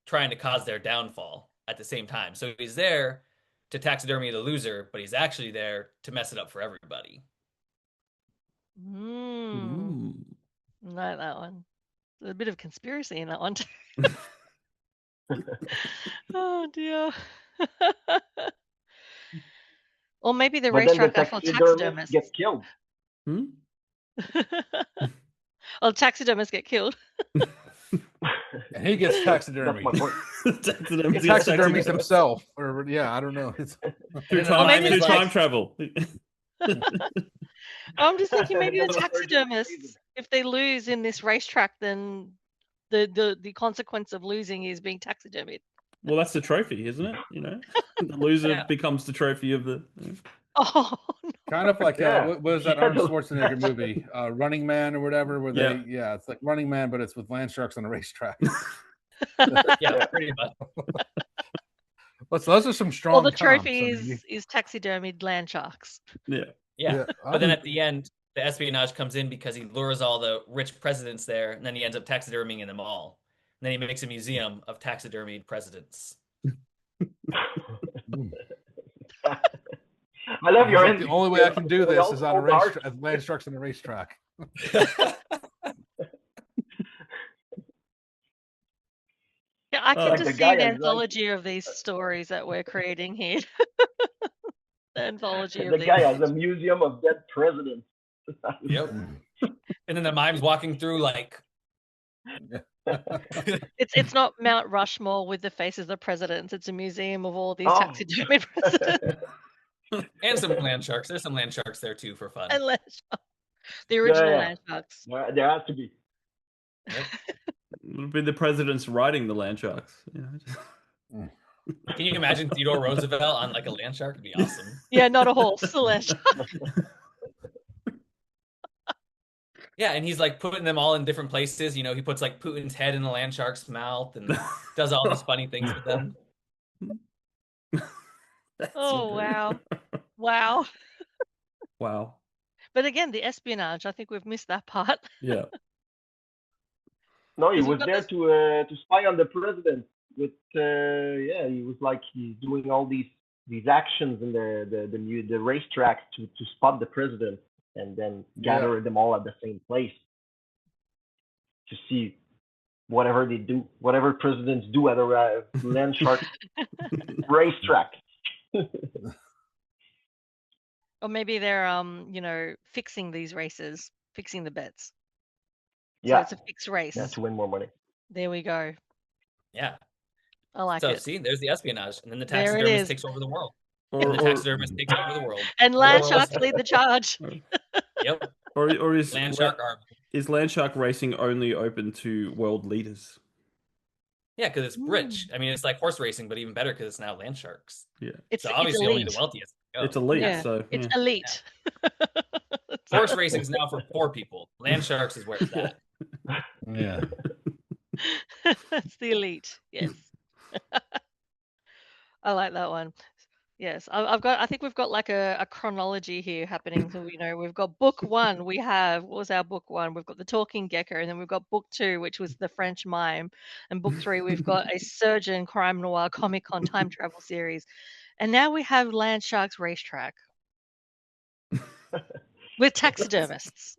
trying to cause their downfall at the same time. So he's there to taxidermy the loser, but he's actually there to mess it up for everybody. Mm, I like that one. There's a bit of conspiracy in that one too. Oh dear. Or maybe the But then the racetrack are for taxidermist taxidermists. gets killed. Hmm? Well, taxidermists get killed. And he gets That's taxidermy. my point. He Taxidermy. taxidermies himself. Or I don't know. Through Or maybe time, it's through like- time travel. I'm just thinking maybe the Another version of taxidermists, crazy. if they lose in this racetrack, then the consequence of losing is being taxidermied. Well, that's the trophy, isn't it? You know, the loser Yeah. becomes the trophy of the. Oh no. Kind of like Yeah. what was that Yeah, Arnold those- Schwarzenegger movie, Running Man or whatever, where Yeah. it's like Running Man, but it's with land sharks on a racetrack. Yeah, pretty much. Those are some strong All the comps. I trophy mean, is taxidermied land sharks. Yeah. Yeah. I But then would- at the end, the espionage comes in because he lures all the rich presidents there, and then he ends up taxidermying them all. And then he makes a museum of taxidermied presidents. I love your He's like, end. the only way I can do They this all is on a hold art. land sharks on a racetrack. Yeah, I can Like just the see guy the has, like- anthology of these stories that we're creating here. The anthology of The these. guy has a museum of dead presidents. Yep. And then the mime's walking through like It's not Mount Rushmore with the faces of the presidents. It's a museum of all these Oh. taxidermied presidents and some land sharks. There's some land sharks there too for fun. and land sharks. The original yeah. land sharks. There has to be. Yep. It would be the presidents riding the land sharks. You know? Can you imagine Theodore Roosevelt on like a land shark? It'd be awesome. Yeah, not a horse, a land shark. Yeah, and he's like putting them all in different places. You know, he puts like Putin's head in the land shark's mouth and does all these funny things with them. Oh, wow. Wow. Wow. But again, the espionage, I think we've missed that part. Yeah. No, he Because we've was got there to spy on the president. With he was like he's doing all these actions in the racetrack to spot the president and then gather them all at the same place to see whatever they do, whatever presidents do at a land shark racetrack. Or maybe they're fixing these races, fixing the bets. So Yeah, it's a fixed race. yeah, to win more money. There we go. Yeah. I like So it. see, there's the espionage, and then the There it taxidermist is. takes over the world. Or, And the or, taxidermist takes over the world. And land Or- sharks lead the charge. Yep. or is Land shark army. is land shark racing only open to world leaders? Yeah, because it's rich. I mean, it's like horse racing, but even better because it's now land sharks. Yeah. It's, So it's obviously only elite. the wealthiest can go. It's elite. Yeah, So It's yeah. elite. Horse racing's now for poor people. Land sharks is where it's at. Yeah. It's the elite. Yes. I like that one. Yes, I think we've got like a chronology here happening. So we've got book one. What was our book one? We've got the talking gecko, and then we've got book two, which was the French mime, and book three we've got a surgeon crime noir comic con time travel series, and now we have land sharks racetrack with taxidermists.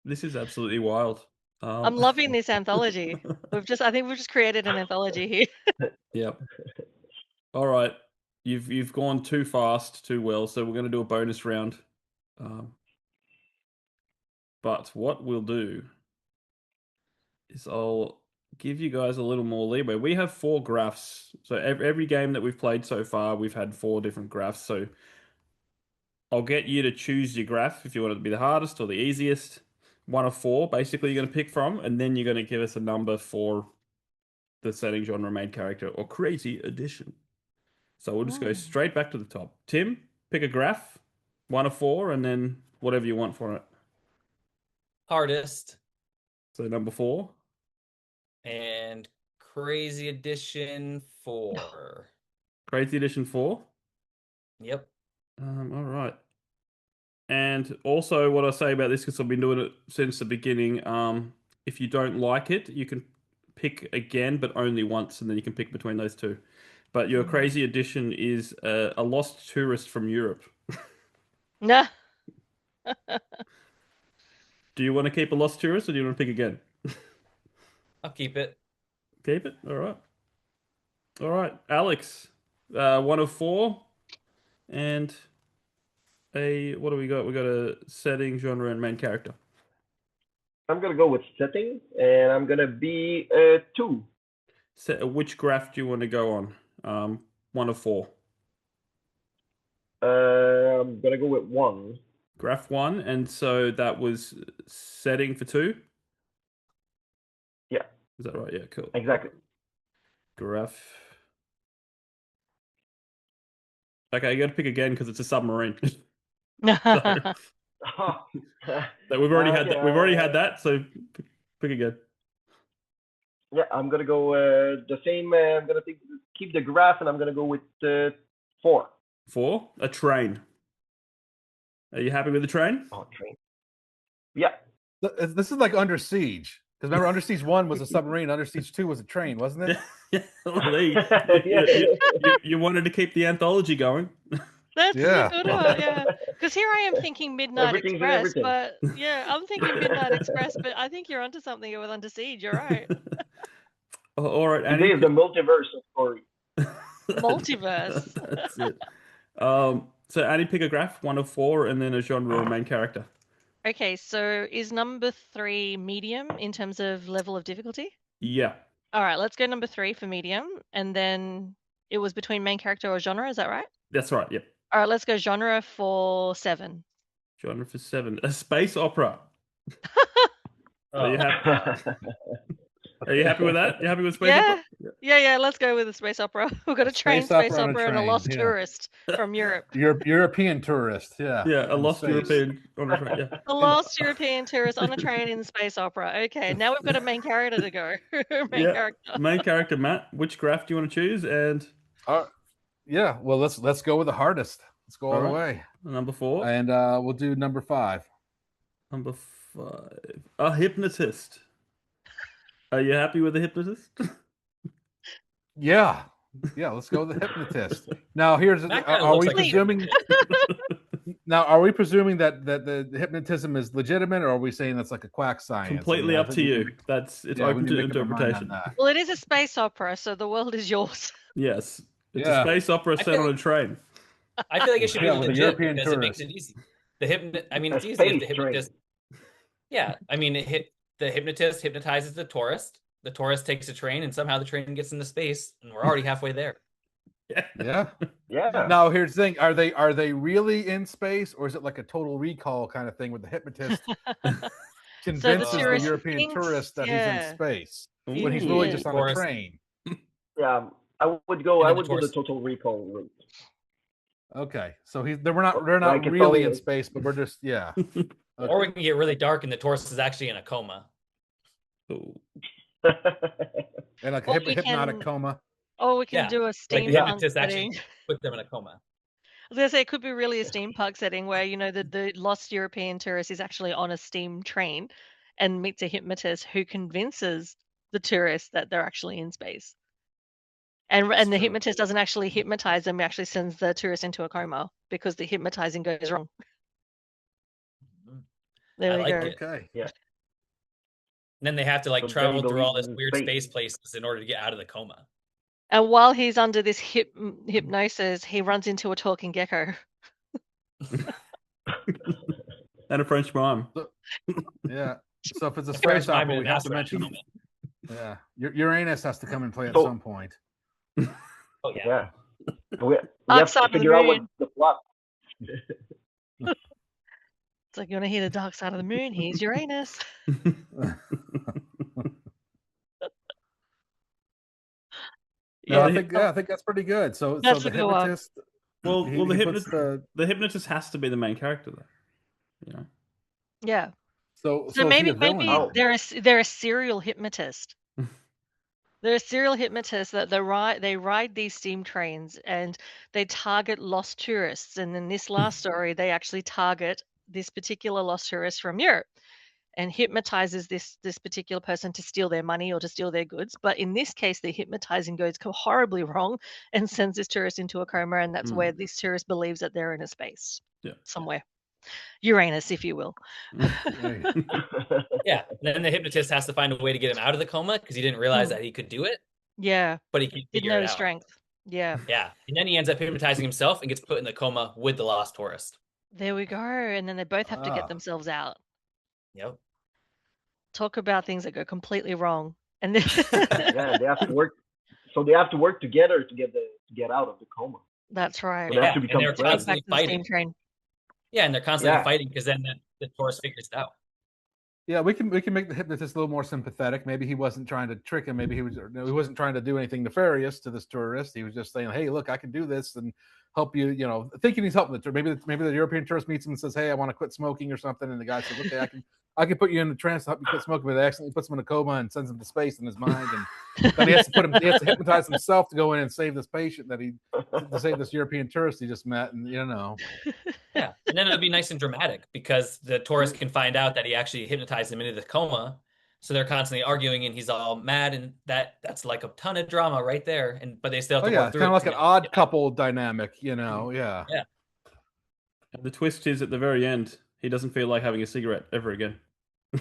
This is absolutely wild. I'm loving this anthology. I think we've just created an anthology here. Yep. All right. You've gone too fast, too well, so we're going to do a bonus round. But what we'll do is I'll give you guys a little more leeway. We have 4 graphs. So every game that we've played so far, we've had 4 different graphs. So I'll get you to choose your graph if you want it to be the hardest or the easiest. 1 of 4, basically, you're going to pick from, and then you're going to give us a number for the setting, genre, main character, or crazy addition. So we'll just go straight back to the top. Tim, pick a graph, 1 of 4, and then whatever you want for it. Hardest So number 4. and crazy addition 4. Crazy Edition 4. Yep. All right. And also, what I say about this, because I've been doing it since the beginning, if you don't like it, you can pick again, but only once, and then you can pick between those two. But your crazy addition is a lost tourist from Europe. Nah. Do you want to keep a lost tourist, or do you want to pick again? I'll keep it. Keep it. All right. All right, Alex. 1 of 4, and what do we got? We got a setting, genre, and main character. I'm gonna go with setting, and I'm gonna be 2. Which graph do you want to go on? 1 of 4. I'm gonna go with 1. Graph 1, and so that was setting for 2. Yeah, Is that right? Yeah, cool. exactly. Graph. Okay, you got to pick again because it's a submarine. So we've already had that. We've already had that. So pick again. Yeah, I'm gonna go the same. I'm gonna keep the graph, and I'm gonna go with 4. 4, a train. Are you happy with the train? Oh, train. Yeah. This is like Under Siege. Because remember, Under Siege 1 was a submarine. Under Siege 2 was a train, wasn't it? Yeah, well, Yeah. you wanted to keep the anthology going. That's Yeah. a good one, yeah. Because here I am thinking Midnight Everything's in Express, everything. but yeah, I'm thinking Midnight Express, but I think you're onto something with Under Siege. You're right. All right, Today Annie. is the multiverse of story. Multiverse. That's it. So Annie, pick a graph, 1 of 4, and then a genre or main character. Okay, so is number 3 medium in terms of level of difficulty? Yeah, All right, let's go number 3 for medium, and then it was between main character or genre. Is that right? that's right. Yep. All right, let's go genre for 7. Genre for 7, a space opera. Are you happy? Are you happy with that? You happy with space opera? Yeah. Let's go with the space opera. We've got a train, space opera, and a lost tourist from Europe. European tourist, yeah. Yeah, a in lost space. European on a train. Yeah. A lost European tourist on a train in the space opera. Okay, now we've got a main character to go. Character. Main character, Matt. Which graph do you want to choose? And Yeah, well, let's go with the hardest. Let's go all the right. way. Number 4. And we'll do number 5. Number 5, a hypnotist. Are you happy with the hypnotist? Yeah, let's go with the hypnotist. Now, here's That kinda are looks we like a presuming? Now, are we presuming that the hypnotism is legitimate, or are we saying that's like a quack science? Completely up to you. It's open to interpretation. Well, it is a space opera, so the world is yours. Yes, it's a space opera set on a train. I feel like it should be Yeah, with a legit European because it makes tourist. it easy. It's A easy if the space hypnotist. Yeah, the hypnotist hypnotizes the tourist. The tourist takes a train, and somehow the train gets into space, and we're already halfway there. Yeah. Yeah. Now, here's the thing: are they really in space, or is it like a Total Recall kind of thing with the hypnotist convinces the tourist European thinks- tourist that he's yeah. in space Ooh. when he's really Yeah. just on a Tourist. train? Yeah. I would go. And I then would the go the tourist. Total Recall route. Okay, so they're not Like it's really in only- space, but we're just Or we can get really dark, and the tourist is actually in a coma. Ooh. and like Or a we hypnotic can- coma. Or we can Yeah, do a Like the steampunk hypnotist setting. actually put them in a coma. I was gonna say it could be really a steampunk setting where the lost European tourist is actually on a steam train and meets a hypnotist who convinces the tourist that they're actually in space. And the true. hypnotist doesn't actually hypnotize them; actually sends the tourist into a coma because the hypnotizing goes wrong. There I we like go. it. Okay. And then they have to But then travel he through all believes this in weird space. space places in order to get out of the coma. And while he's under this hypnosis, he runs into a talking gecko. And a French mime. Yeah. So if it's a French space mime opera, in we an have to astronaut mention. helmet. Yeah, Uranus has to come and play at So- some point. Oh yeah. Yeah. We have Dark to side of the figure out what moon. the plot. It's like you want to hear the dark side of the moon. Here's Uranus. No, I Yeah. think that's pretty good. So That's the a good one. hypnotist. Well, he the puts the hypnotist has to be the main character, though. You know. Yeah. So So is he maybe a villain? Oh. they're a serial hypnotist. They're a serial hypnotist that they ride these steam trains and they target lost tourists. And in this last story, they actually target this particular lost tourist from Europe and hypnotizes this particular person to steal their money or to steal their goods. But in this case, the hypnotizing goes horribly wrong and sends this tourist into a coma, and that's where this tourist believes that they're in a space somewhere. Uranus, if you will. Right. Yeah. And then the hypnotist has to find a way to get him out of the coma because he didn't realize that he could do it, Yeah. but he can Didn't figure know it his out. strength. Yeah. Yeah. And then he ends up hypnotizing himself and gets put in the coma with the lost tourist. There we go. And then they both have to Ah. get themselves out. Yep. Talk about things that go completely wrong. And then Yeah, they have to work. So they have to work together to get out of the coma. that's right. They have Yeah, to and become they're friends. constantly Back to the steam fighting. train. Yeah, and they're constantly Yeah. fighting because then the tourist figures it out. Yeah, we can make the hypnotist a little more sympathetic. Maybe he wasn't trying to trick him. Maybe he wasn't trying to do anything nefarious to this tourist. He was just saying, "Hey, look, I can do this and help you." You know, thinking he's helping the tourist. Maybe the European tourist meets him and says, "Hey, I want to quit smoking or something," and the guy says, "Okay, I could put you in a trance to help you quit smoking, but it accidentally puts him in a coma and sends him to space in his mind, and then he has to hypnotize himself to go in and save this patient to save this European tourist he just met, and Yeah, and then it'll be nice and dramatic because the tourist can find out that he actually hypnotized him into the coma. So they're constantly arguing, and he's all mad, and that's like a ton of drama right there. But they still have to work through kind it. of like an odd couple dynamic, yeah. Yeah. And the twist is at the very end, he doesn't feel like having a cigarette ever again. So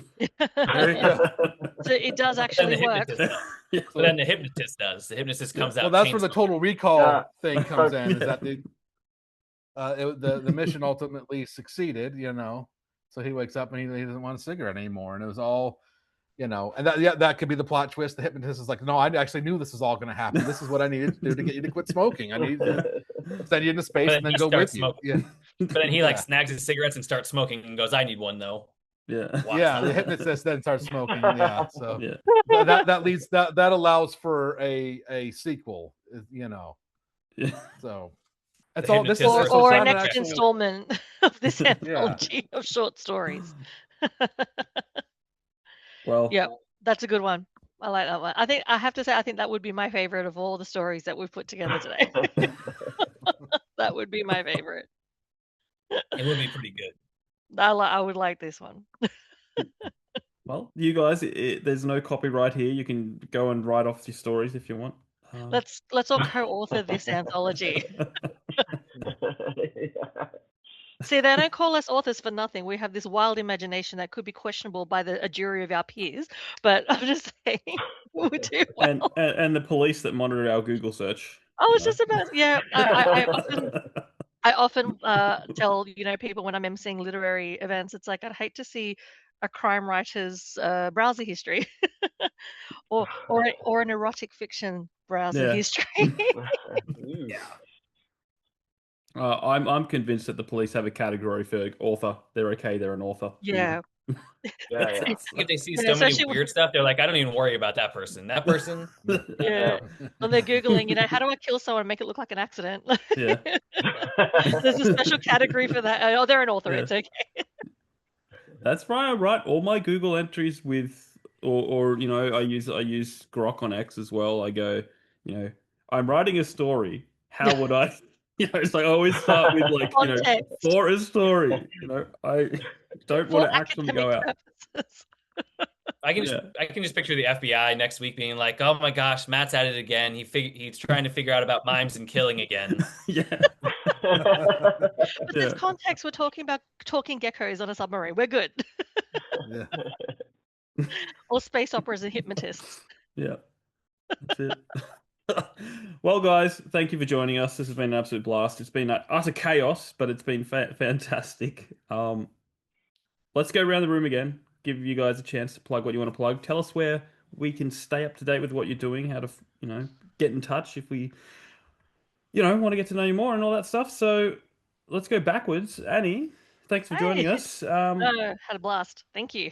it does actually work. But then the hypnotist does. The hypnotist comes out. Well, that's where the total recall thing comes in. Is that the mission ultimately succeeded? So he wakes up and he doesn't want a cigarette anymore, and it was all. And that could be the plot twist. The hypnotist is like, no, I actually knew this was all going to happen. This is what I needed to do to get you to quit smoking. I need to send you into space and then go with smoking. you. Yeah. But then he snags his cigarettes and starts smoking and goes, I need one though. Yeah. Wow. Yeah. The hypnotist then starts smoking. Yeah. So that allows for a sequel, Yeah. So that's all this or a next installment of this anthology of short stories. Well, yeah, that's a good one. I like that one. I have to say, I think that would be my favorite of all the stories that we've put together today. That would be my favorite. It would be pretty good. I would like this one. Well, you guys, there's no copyright here. You can go and write off your stories if you want. Let's all co-author this anthology. See, they don't call us authors for nothing. We have this wild imagination that could be questionable by a jury of our peers. But I'm just saying, we would do well. And the police that monitor our Google search. I was just about, yeah. I often tell people when I'm emceeing literary events, it's like I'd hate to see a crime writer's browser history, or an erotic fiction browser history. Yeah. I'm convinced that the police have a category for author. They're okay. They're an author. Yeah. If they see so many weird stuff, they're like, I don't even worry about that person. That person. Yeah. When they're Googling, how do I kill someone and make it look like an accident? Yeah. There's a special category for that. Oh, they're an author. Yeah. It's okay. That's right. I write all my Google entries with, or I use Grok on X as well. I go, I'm writing a story. How would I? It's like I always start with for a story. I don't want to actually go out. I can just picture the FBI next week being like, "Oh my gosh, Matt's at it again. He's trying to figure out about mimes and killing again." Yeah. In this context, we're talking about talking geckos on a submarine. We're good. Yeah. Or space operas and hypnotists. Yeah. That's it. Well, guys, thank you for joining us. This has been an absolute blast. It's been utter chaos, but it's been fantastic. Let's go around the room again. Give you guys a chance to plug what you want to plug. Tell us where we can stay up to date with what you're doing, how to, get in touch if we, want to get to know you more and all that stuff. So let's go backwards. Annie, thanks for joining us. Had a blast. Thank you.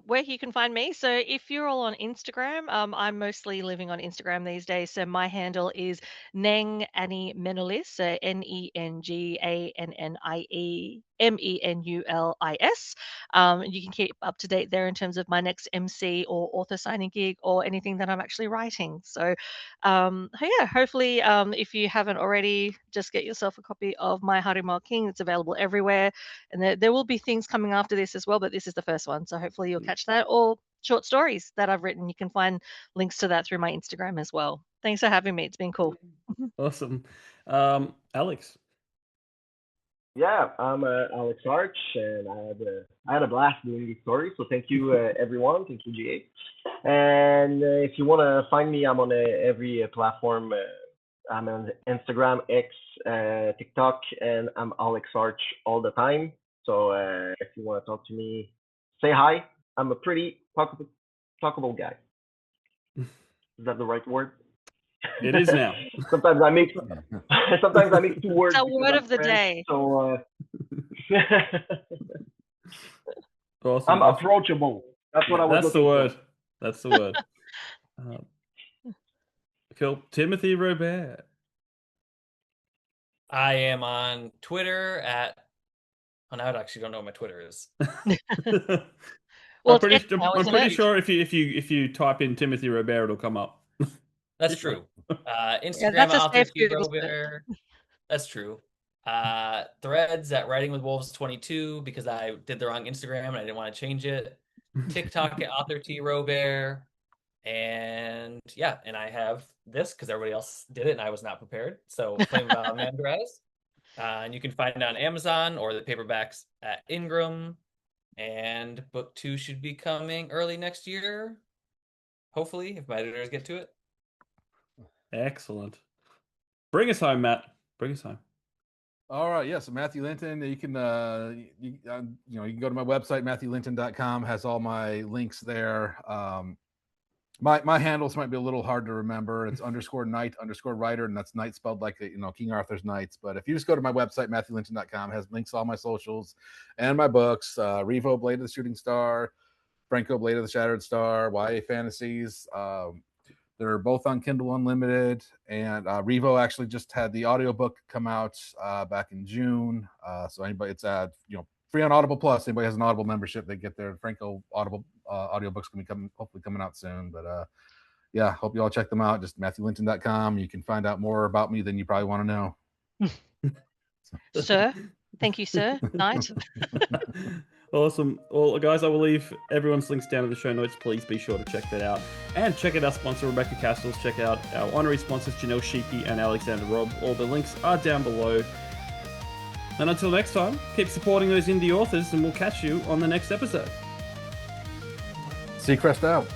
Where you can find me. So if you're all on Instagram, I'm mostly living on Instagram these days. So my handle is Neng Annie Menulis. So NENGANNIEMENULIS. You can keep up to date there in terms of my next MC or author signing gig or anything that I'm actually writing. So hopefully if you haven't already, just get yourself a copy of My Harimo King. It's available everywhere. And there will be things coming after this as well, but this is the first one. So hopefully you'll catch that, or short stories that I've written. You can find links to that through my Instagram as well. Thanks for having me. It's been cool. Awesome. Alex. Yeah, I'm Alex Arch, and I had a blast doing these stories. So thank you, everyone. Thank you, GA. And if you want to find me, I'm on every platform. I'm on Instagram, X, TikTok, and I'm Alex Arch all the time. So if you want to talk to me, say hi. I'm a pretty talkable guy. Is that the right word? It is now. Sometimes I make 2 words. It's a word of the day. So awesome. I'm approachable. That's what I was. That's the word. That's the word. Cool. Timothy Robare. I am on Twitter at Oh, now I actually don't know what my Twitter is. Well, I'm pretty, it's now, I'm isn't pretty it? sure if you type in Timothy Robare, it'll come up. That's true. Yeah, Instagram that's a author safe T Google search. Robare. That's true. Threads at Writing with Wolves 22 because I did the wrong Instagram and I didn't want to change it. TikTok at author T Robare. And yeah, and I have this because everybody else did it and I was not prepared. So Flame of Almandraz. And you can find it on Amazon or the paperbacks at Ingram. And book 2 should be coming early next year. Hopefully, if my editors get to it. Excellent. Bring us home, Matt. Bring us home. All right, yeah. So Matthew Linton, you can you can go to my website, MatthewLinton.com, has all my links there. My handles might be a little hard to remember. It's _Knight_writer, and that's Knight spelled like King Arthur's Knights. But if you just go to my website, MatthewLinton.com, has links to all my socials and my books. Revo, Blade of the Shooting Star, Franco, Blade of the Shattered Star, YA Fantasies. They're both on Kindle Unlimited, and Revo actually just had the audiobook come out back in June. So anybody, it's free on Audible Plus. Anybody has an Audible membership, they get their Franco Audible audiobooks going to be hopefully coming out soon. But yeah, hope you all check them out. Just MatthewLinton.com. You can find out more about me than you probably want to know. Sir, thank you, sir. Knight. Awesome. Well, guys, I will leave everyone's links down in the show notes. Please be sure to check that out. And check out our sponsor, Rebecca Castles. Check out our honorary sponsors, Janelle Schiecke and Alexander Robb. All the links are down below. And until next time, keep supporting those indie authors, and we'll catch you on the next episode. Seacrest out.